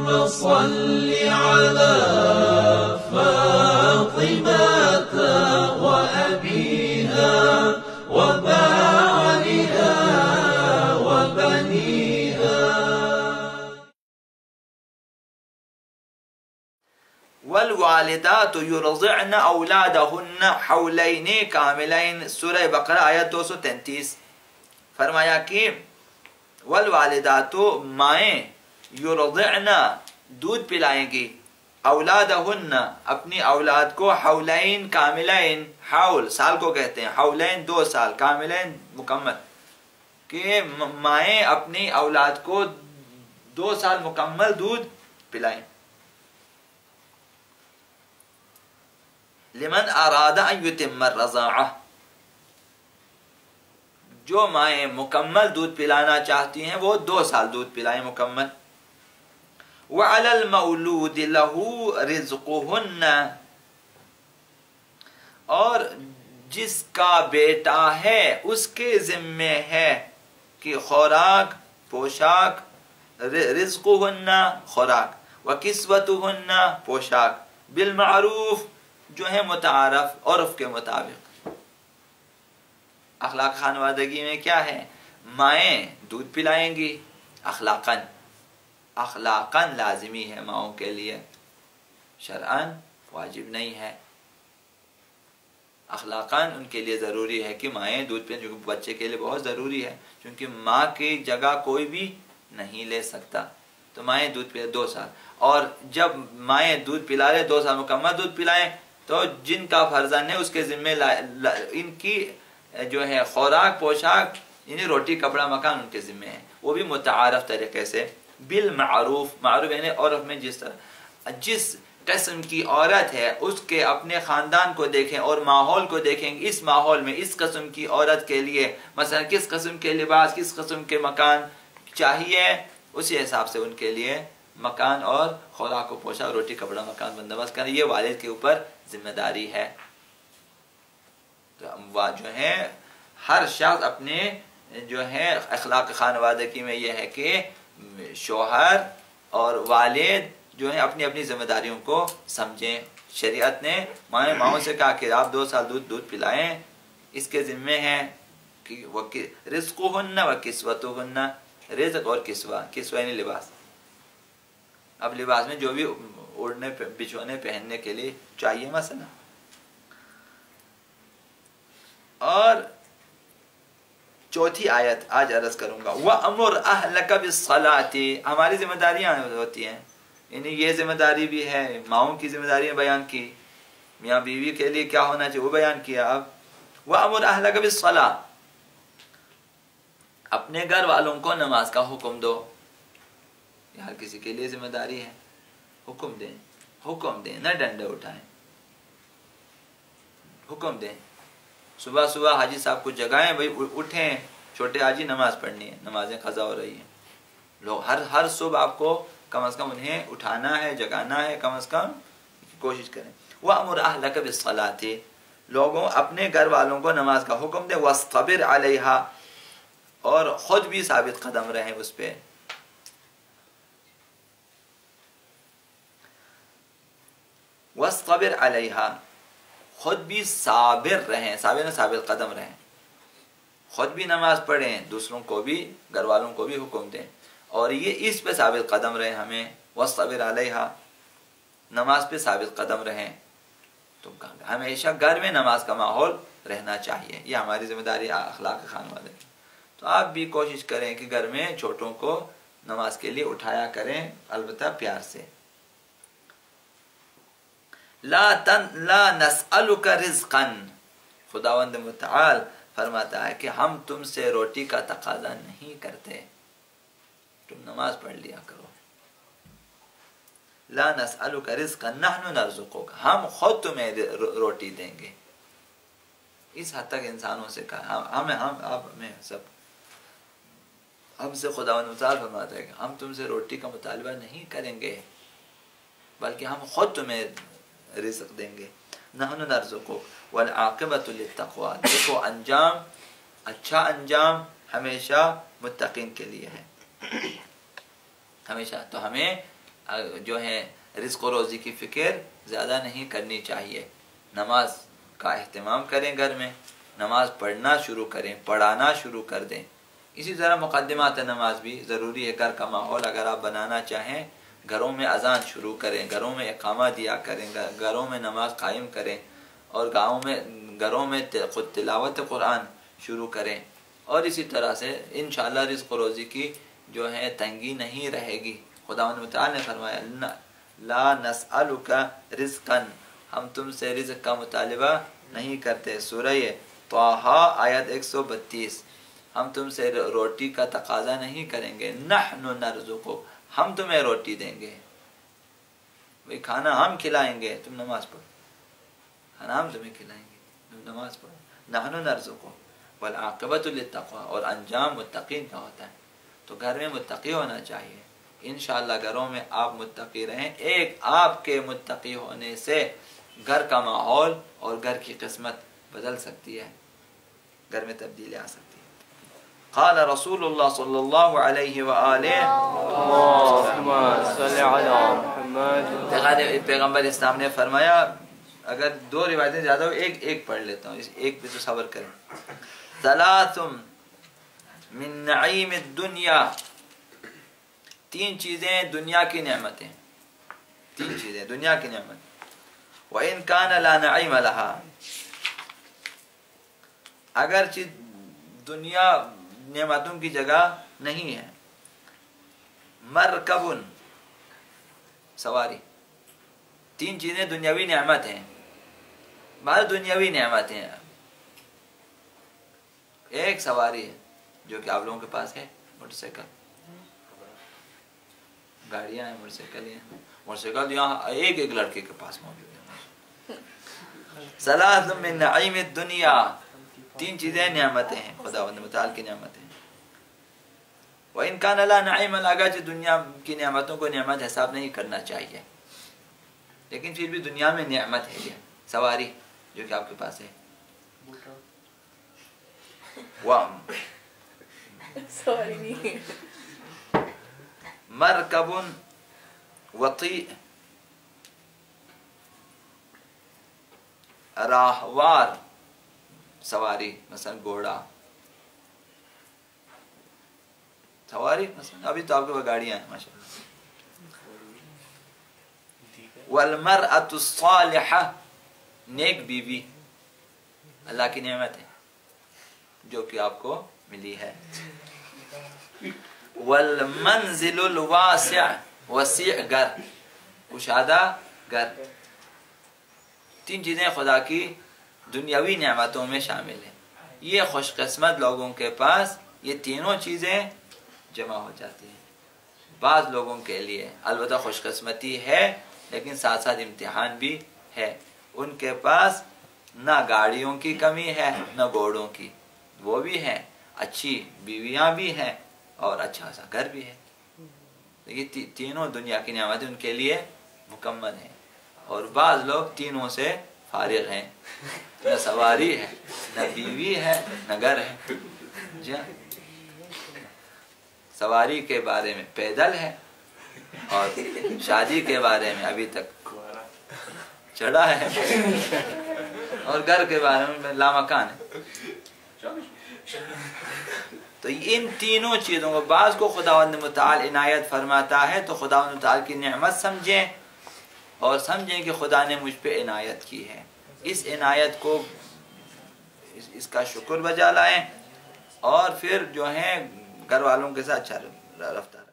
صل على فاطمة وأبيها وبعلها وبنيها. والوالدات يرضعن اولادهن حولین کاملین، سورہ بقرہ آیت 233. فرمایا کہ والوالدات مائیں یرضعن دودھ پلائیں گی، اولادہن اپنی اولاد کو، حولین کاملین، حول سال کو کہتے ہیں، حولین 2 سال، کاملین مکمل، کہ مائیں اپنی اولاد کو 2 سال مکمل دودھ پلائیں. لمن اراد ان یتم الرضاعہ، جو مائیں مکمل دودھ پلانا چاہتی ہیں وہ 2 سال دودھ پلائیں مکمل. وعلی المولود له رزقهن، اور جس کا بیٹا ہے اس کے ذمے ہے کہ خوراک، پوشاک، رزقهن خوراک، وکسوتهن پوشاک، بالمعروف جو ہے متعارف عرف کے مطابق. اخلاق خانوادگی میں کیا ہے؟ مائیں دودھ پلائیں گی اخلاقاً لازمی ہے ماؤں کے لیے، شرعاً واجب نہیں ہے. اخلاقاً ان کے لیے ضروری ہے کہ مائیں دودھ پلائیں، جو بچے کے لیے بہت ضروری ہے، کیونکہ ماں کی جگہ کوئی بھی نہیں لے سکتا. تو مائیں دودھ پلائیں 2 سال، اور جب مائیں دودھ پلا لے 2 سال مکمل دودھ پلائیں تو جن کا فرزند ہے اس کے ذمہ ان کی جو ہے خوراک، پوشاک، یعنی روٹی، کپڑا، مکان ان کے ذمہ ہے، وہ بھی متعارف طریقے سے، بالمعروف. معروف یعنی عرف میں جس قسم کی عورت ہے اس کے اپنے خاندان کو دیکھیں اور ماحول کو دیکھیں، اس ماحول میں اس قسم کی عورت کے لیے مثلا کس قسم کے لباس، کس قسم کے مکان چاہیے، اسی حساب سے ان کے لیے مکان اور خوراک و پوشاک، روٹی، کپڑا، مکان بندوبست کریں. یہ والد کے اوپر ذمہ داری ہے. تو جو ہے ہر شخص اپنے جو ہے اخلاق خانوادگی میں یہ ہے کہ شوہر اور والد جو ہیں اپنی اپنی ذمہ داریوں کو سمجھیں. شریعت نے ماؤں سے کہا کہ آپ 2 سال دودھ پلائیں، اس کے ذمے ہیں کہ رزقهن وکسوتهن، رزق اور کسوہ یعنی لباس. اب لباس میں جو بھی اوڑھنے بچھونے پہننے کے لیے چاہیے مثلا. اور چوتھی آیت آج عرض کروں گا، وَأَمُرْ أَهْلَكَ بِالصَّلَاةِ، ہماری ذمہ داریاں ہوتی ہیں، یعنی یہ ذمہ داری بھی ہے، ماؤں کی ذمہ داریاں بیان کی، میاں بیوی کے لیے کیا ہونا چاہیے وہ بیان کیا. اب وَأَمُرْ أَهْلَكَ بِالصَّلَاةِ، اپنے گھر والوں کو نماز کا حکم دو. ہر کسی کے لیے ذمہ داری ہے، حکم دیں، نہ ڈنڈے اٹھائیں، حکم دیں. صبح حاجی صاحب کو جگائیں، بھائی اٹھیں، چھوٹے حاجی نماز پڑھنی ہے، نمازیں قضا ہو رہی ہیں. لوگ ہر صبح آپ کو کم از کم انہیں اٹھانا ہے، جگانا ہے، کم از کم کوشش کریں. وَأْمُرْ أَهْلَكَ بِالصَّلَاةِ، لوگوں اپنے گھر والوں کو نماز کا حکم دیں. وَاصْطَبِرْ عَلَيْهَا، اور خود بھی ثابت قدم رہیں اس پہ. وَاصْطَبِرْ عَلَيْهَا، خود بھی صابر رہیں، ثابت قدم رہیں، خود بھی نماز پڑھیں، دوسروں کو بھی، گھر والوں کو بھی حکم دیں، اور یہ اس پہ ثابت قدم رہیں. ہمیں وَاصْطَبِرْ عَلَيْهَا، نماز پہ ثابت قدم رہیں. تو ہمیشہ گھر میں نماز کا ماحول رہنا چاہیے، یہ ہماری ذمہ داری اخلاق خانوادہ کی. تو آپ بھی کوشش کریں کہ گھر میں چھوٹوں کو نماز کے لیے اٹھایا کریں، البتہ پیار سے. لا نسألک رزقا، خداوند متعال فرماتا ہے کہ ہم تم سے روٹی کا تقاضا نہیں کرتے، تم نماز پڑھ لیا کرو. لا نسألک رزقا نحن نرزقک، ہم خود تمہیں روٹی دیں گے. اس حد تک انسانوں سے کہا، ہم سے خداوند متعال فرماتا ہے کہ ہم تم سے روٹی کا مطالبہ نہیں کریں گے، بلکہ ہم خود تمہیں رزق دیں گے. نحن نرزقک والعاقبۃ للتقوی، دیکھو انجام، اچھا انجام ہمیشہ متقین کے لیے ہے. ہمیشہ تو ہمیں جو ہے رزق و روزی کی فکر زیادہ نہیں کرنی چاہیے. نماز کا اہتمام کریں، گھر میں نماز پڑھنا شروع کریں، پڑھانا شروع کر دیں. اسی طرح مقدمات نماز بھی ضروری ہے. گھر کا ماحول اگر آپ بنانا چاہیں، گھروں میں اذان شروع کریں، گھروں میں اقامہ دیا کریں، گھروں میں نماز قائم کریں، اور گھروں میں خود تلاوت قرآن شروع کریں. اور اسی طرح سے انشاءاللہ رزق و روزی کی جو ہے تنگی نہیں رہے گی. خداوند متعال نے فرمایا لا نسألک رزقا، ہم تم سے رزق کا مطالبہ نہیں کرتے. سورہ طٰہٰ آیت 132، ہم تم سے روٹی کا تقاضا نہیں کریں گے. نحن نرزقک، ہم تمہیں روٹی دیں گے. بھئی کھانا ہم کھلائیں گے، تم نماز پڑھو. کھانا ہم تمہیں کھلائیں گے، تم نماز پڑھو. نحن نرزقک والعاقبۃ للتقویٰ، اور انجام متقین کا ہوتا ہے. تو گھر میں متقی ہونا چاہیے. انشاءاللہ گھروں میں آپ متقی رہیں. ایک آپ کے متقی ہونے سے گھر کا ماحول اور گھر کی قسمت بدل سکتی ہے، گھر میں تبدیلی آ سکتی ہے. قال رسول اللہ صلی اللہ علیہ وآلہ، پیغمبر اسلام نے فرمایا، اگر دو روایتیں زیادہ ہو ایک پڑھ لیتا ہوں، ایک پہ تو صبر کریں. ثلاث من نعیم الدنیا، تین چیزیں دنیا کی نعمتیں، تین چیزیں دنیا کی نعمت. وَإِن كَانَ لَا نَعِيمَ لَهَا، اگرچہ دنیا نعمتوں کی جگہ نہیں ہے. مرکب، سواری. تین چیزیں دنیاوی نعمت ہیں، بعض دنیاوی نعمتیں ہیں. ایک سواری ہے جو کہ آپ لوگوں کے پاس ہے، موٹر سائیکل. گاڑیاں ہیں، موٹر سائیکل ہیں. موٹر سائیکل یہاں ایک لڑکے کے پاس موجود ہے. ثلاث من نعیم الدنیا، تین چیزیں نعمتیں ہیں، خداوند متعال کی نعمتیں. وَإِن كَانَ لَا نَعِيمَ لَهَا، اگرچہ دنیا کی نعمتوں کو نعمت حساب نہیں کرنا چاہیے، لیکن پھر بھی دنیا میں نعمت ہے. یہ سواری جو کہ آپ کے پاس ہے. مرکب وطیء، راہوار سواری، مثلا گھوڑا سواری. مثلا ابھی تو آپ کے پاس گاڑیاں ہیں ماشاءاللہ. والمرأة الصالحہ، نیک بیوی اللہ کی نعمت ہے جو کہ آپ کو ملی ہے. والمنزل الواسع، وسیع گھر، کشادہ گھر. تین چیزیں خدا کی دنیاوی نعمتوں میں شامل ہیں. یہ خوش قسمت لوگوں کے پاس یہ تینوں چیزیں جمع ہو جاتی ہیں. بعض لوگوں کے لیے البتہ خوش قسمتی ہے، لیکن ساتھ ساتھ امتحان بھی ہے. ان کے پاس نہ گاڑیوں کی کمی ہے نہ گھوڑوں کی، وہ بھی ہیں، اچھی بیویاں بھی ہیں، اور اچھا سا گھر بھی ہے. یہ تینوں دنیا کی نعمتیں ان کے لیے مکمل ہیں. اور بعض لوگ تینوں سے فارغ ہیں، نہ سواری ہے، نہ بیوی ہے، نہ گھر ہے. جی ہاں، سواری کے بارے میں پیدل ہے، اور شادی کے بارے میں ابھی تک چڑھا ہے، اور گھر کے بارے میں لامکان ہے. تو ان تینوں چیزوں کو بعض کو خداوند متعال عنایت فرماتا ہے تو خداوند متعال کی نعمت سمجھیں، اور سمجھیں کہ خدا نے مجھ پہ عنایت کی ہے. اس عنایت کو اس کا شکر بجا لائیں، اور پھر جو ہیں گھر والوں کے ساتھ اچھا رفتار